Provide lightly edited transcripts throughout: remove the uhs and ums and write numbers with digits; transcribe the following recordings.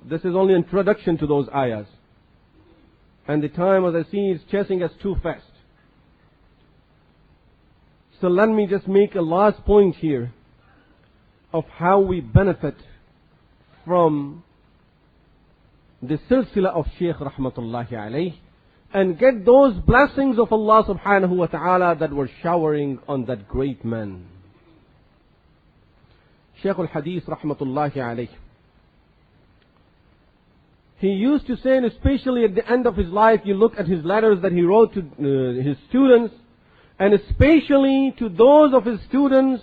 This is only introduction to those ayahs. And the time, as I see, is chasing us too fast. So let me just make a last point here of how we benefit from the silsila of Sheikh Rahmatullahi alayh and get those blessings of Allah subhanahu wa ta'ala that were showering on that great man. Sheikh al-Hadith Rahmatullahi alayh, he used to say, and especially at the end of his life, you look at his letters that he wrote to his students, and especially to those of his students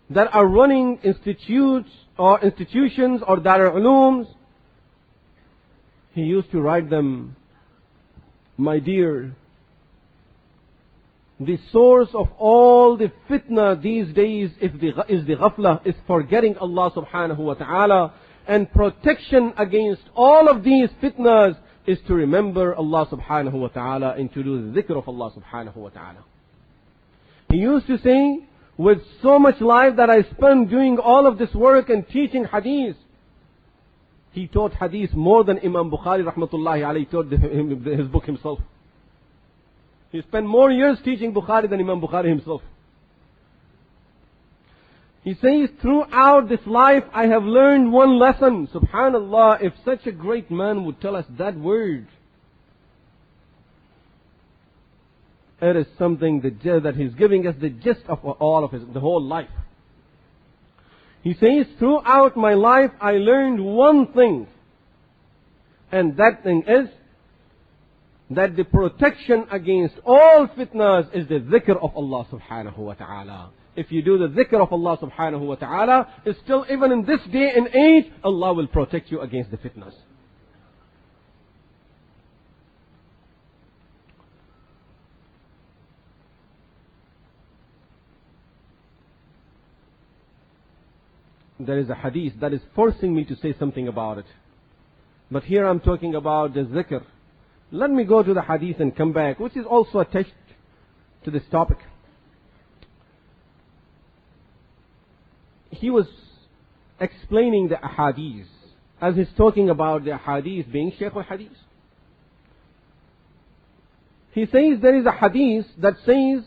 that are running institutes or institutions or Darul Ulooms, he used to write them, my dear, the source of all the fitna these days is the ghafla, is forgetting Allah subhanahu wa ta'ala, and protection against all of these fitnas is to remember Allah subhanahu wa ta'ala and to do the dhikr of Allah subhanahu wa ta'ala. He used to say, with so much life that I spent doing all of this work and teaching hadith, he taught hadith more than Imam Bukhari rahmatullahi alayhi taught his book himself. He spent more years teaching Bukhari than Imam Bukhari himself. He says, throughout this life I have learned one lesson. Subhanallah, if such a great man would tell us that word, it is something that he's giving us the gist of all of the whole life. He says, throughout my life I learned one thing, and that thing is that the protection against all fitnas is the dhikr of Allah subhanahu wa ta'ala. If you do the dhikr of Allah subhanahu wa ta'ala, it's still, even in this day and age, Allah will protect you against the fitnas. There is a hadith that is forcing me to say something about it. But here I'm talking about the dhikr. Let me go to the hadith and come back, which is also attached to this topic. He was explaining the ahadith, as he's talking about the ahadith being Shaykh al-Hadith. He says there is a hadith that says,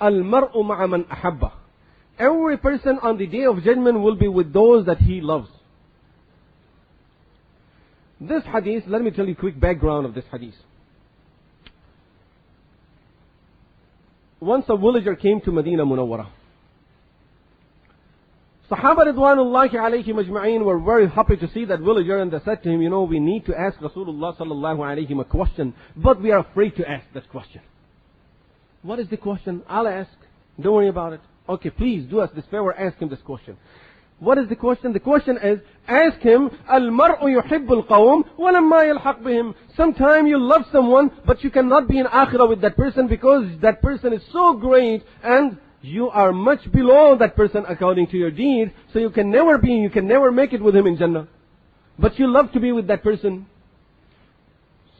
Al-mar'u ma'a man ahabba. Every person on the day of judgment will be with those that he loves. This hadith, let me tell you a quick background of this hadith. Once a villager came to Medina Munawwarah. Sahaba Ridwanullahi alayhim ajma'een were very happy to see that villager, and they said to him, you know, we need to ask Rasulullah sallallahu alayhi wa a question, but we are afraid to ask that question. What is the question? I'll ask. Don't worry about it. Okay, please do us this favor, ask him this question. What is the question? The question is, ask him, Al-mar'u yuhibbul qawm, walamma yalhaq bihim. Sometime you love someone, but you cannot be in akhirah with that person because that person is so great and you are much below that person according to your deeds, so you can never make it with him in Jannah. But you love to be with that person.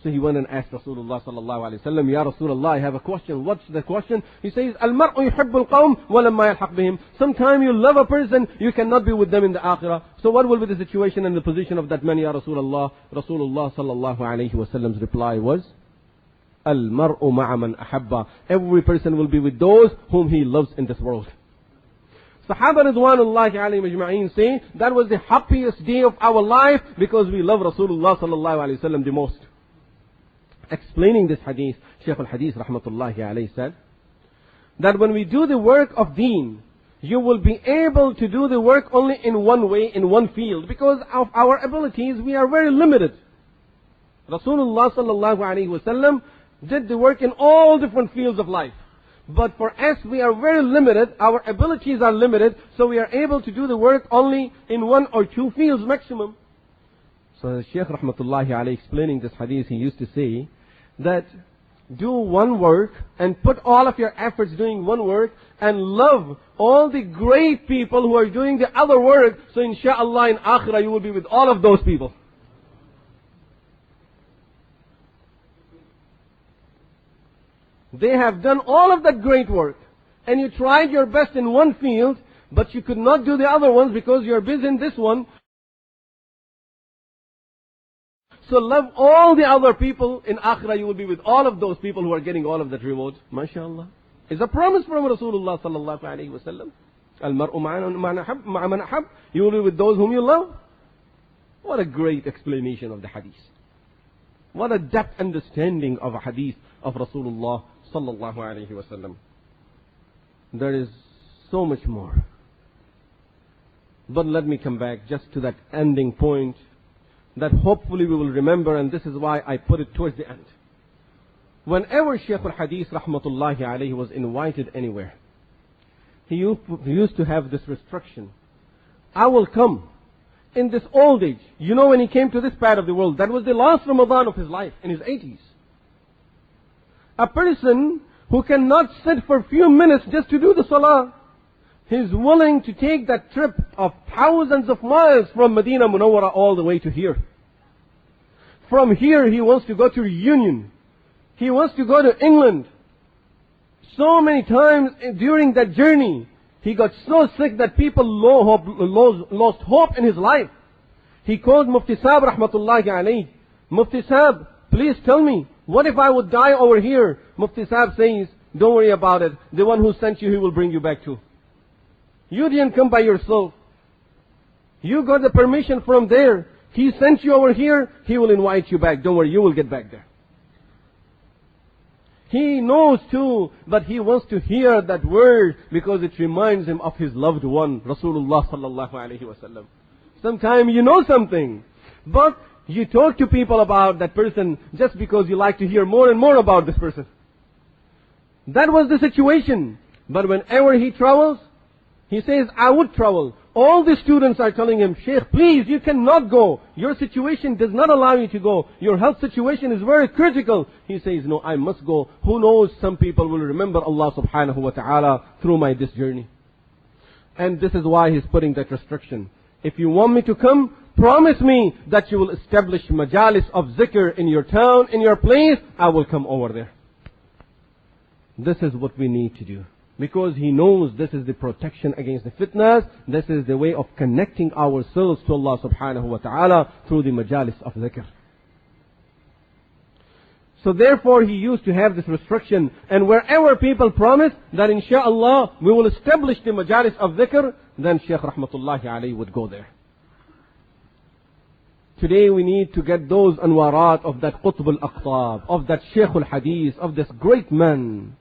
So he went and asked Rasulullah sallallahu alayhi wa sallam, Ya Rasulullah, I have a question. What's the question? He says, Al-mar'u yuhibbul qawm, walamma yalhaq bihim. Sometime you love a person, you cannot be with them in the akhirah. So what will be the situation and the position of that man, Ya Rasulullah? Rasulullah sallallahu alayhi wa sallam's reply was, Al-mar'u ma'a man ahabba. Every person will be with those whom he loves in this world. Sahaba Ridwanullahi alayhim ajma'een say, that was the happiest day of our life because we love Rasulullah sallallahu alayhi wa sallam the most. Explaining this hadith, Shaykh al-Hadith rahmatullahi alayhi said that when we do the work of deen, you will be able to do the work only in one way, in one field, because of our abilities we are very limited. Rasulullah sallallahu alayhi wa sallam did the work in all different fields of life. But for us, we are very limited, our abilities are limited, so we are able to do the work only in one or two fields maximum. So Shaykh rahmatullahi alayhi explaining this hadith, he used to say that do one work and put all of your efforts doing one work and love all the great people who are doing the other work. So inshallah in akhirah you will be with all of those people. They have done all of that great work and you tried your best in one field, but you could not do the other ones because you are busy in this one. So love all the other people. In Akhirah you will be with all of those people who are getting all of that reward. MashaAllah. It's a promise from Rasulullah sallallahu alayhi wa sallam. Al-mar'u ma'a man ahab. You will be with those whom you love. What a great explanation of the hadith. What a depth understanding of a hadith of Rasulullah sallallahu alayhi wa sallam. There is so much more. But let me come back just to that ending point that hopefully we will remember, and this is why I put it towards the end. Whenever Shaykh al-Hadith rahmatullahi alayhi was invited anywhere, he used to have this restriction. I will come in this old age. You know, when he came to this part of the world, that was the last Ramadan of his life, in his 80s. A person who cannot sit for a few minutes just to do the salah, he's willing to take that trip of thousands of miles from Medina Munawwara all the way to here. From here he wants to go to Reunion. He wants to go to England. So many times during that journey, he got so sick that people lost hope in his life. He called Mufti Sahib rahmatullahi alayhi. Mufti Sahib, please tell me, what if I would die over here? Mufti Sahib says, don't worry about it. The one who sent you, he will bring you back too. You didn't come by yourself. You got the permission from there. He sent you over here, he will invite you back. Don't worry, you will get back there. He knows too, but he wants to hear that word because it reminds him of his loved one, Rasulullah sallallahu alayhi wa sallam. Sometimes you know something, but you talk to people about that person just because you like to hear more and more about this person. That was the situation. But whenever he travels, he says, I would travel. All the students are telling him, Sheikh, please, you cannot go. Your situation does not allow you to go. Your health situation is very critical. He says, no, I must go. Who knows, some people will remember Allah subhanahu wa ta'ala through this journey. And this is why he's putting that restriction. If you want me to come, promise me that you will establish majalis of zikr in your town, in your place. I will come over there. This is what we need to do. Because he knows this is the protection against the fitnas. This is the way of connecting ourselves to Allah subhanahu wa ta'ala through the majalis of dhikr. So therefore he used to have this restriction. And wherever people promise that insha'Allah we will establish the majalis of dhikr, then Shaykh rahmatullahi alayhi would go there. Today we need to get those anwarat of that Qutb al-Aqtab, of that Shaykh al-Hadith, of this great man.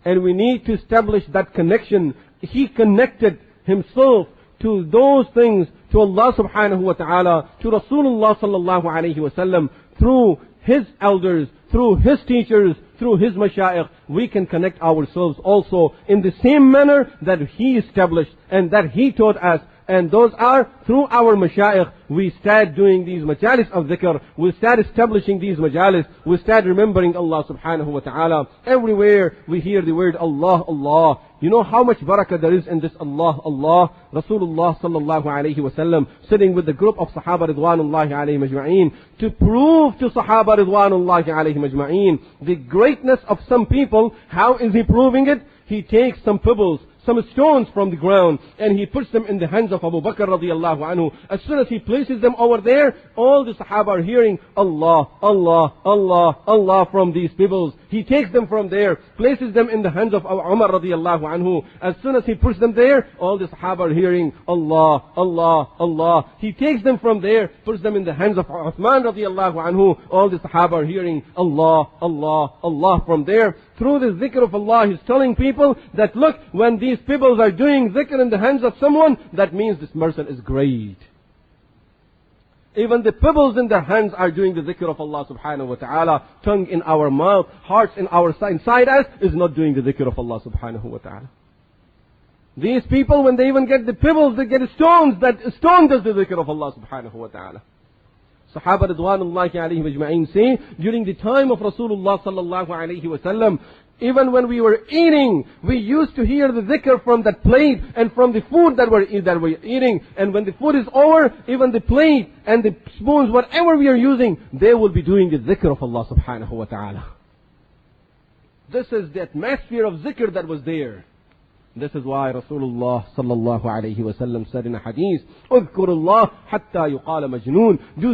And we need to establish that connection. He connected himself to those things, to Allah subhanahu wa ta'ala, to Rasulullah sallallahu alayhi wa sallam, through his elders, through his teachers, through his mashayikh. We can connect ourselves also in the same manner that he established and that he taught us. And those are through our mashayikh. We start doing these majalis of dhikr. We start establishing these majalis. We start remembering Allah subhanahu wa ta'ala. Everywhere we hear the word Allah, Allah. You know how much barakah there is in this Allah, Allah. Rasulullah sallallahu alayhi wa sallam sitting with the group of Sahaba ridwanullahi alayhi majma'een to prove to Sahaba ridwanullahi alayhi majma'een the greatness of some people. How is he proving it? He takes some pebbles, some stones from the ground, and he puts them in the hands of Abu Bakr radiallahu anhu. As soon as he places them over there, all the Sahaba are hearing Allah, Allah, Allah, Allah from these pebbles. He takes them from there, places them in the hands of Umar radiallahu anhu. As soon as he puts them there, all the Sahaba are hearing Allah, Allah, Allah. He takes them from there, puts them in the hands of Uthman radiallahu anhu. All the Sahaba are hearing Allah, Allah, Allah from there. Through the zikr of Allah, he's telling people that look, when these pebbles are doing zikr in the hands of someone, that means this person is great. Even the pebbles in their hands are doing the zikr of Allah subhanahu wa ta'ala. Tongue in our mouth, hearts in our inside us is not doing the zikr of Allah subhanahu wa ta'ala. These people, when they even get the pebbles, they get stones. That stone does the zikr of Allah subhanahu wa ta'ala. Sahaba ridwanullahi alayhi majma'een say, during the time of Rasulullah sallallahu alayhi wa sallam, even when we were eating, we used to hear the dhikr from that plate and from the food that we're eating. And when the food is over, even the plate and the spoons, whatever we are using, they will be doing the dhikr of Allah subhanahu wa ta'ala. This is the atmosphere of dhikr that was there. This is why Rasulullah sallallahu alayhi wa sallam said in a hadith, اذكر الله حتى يقال مجنون. Do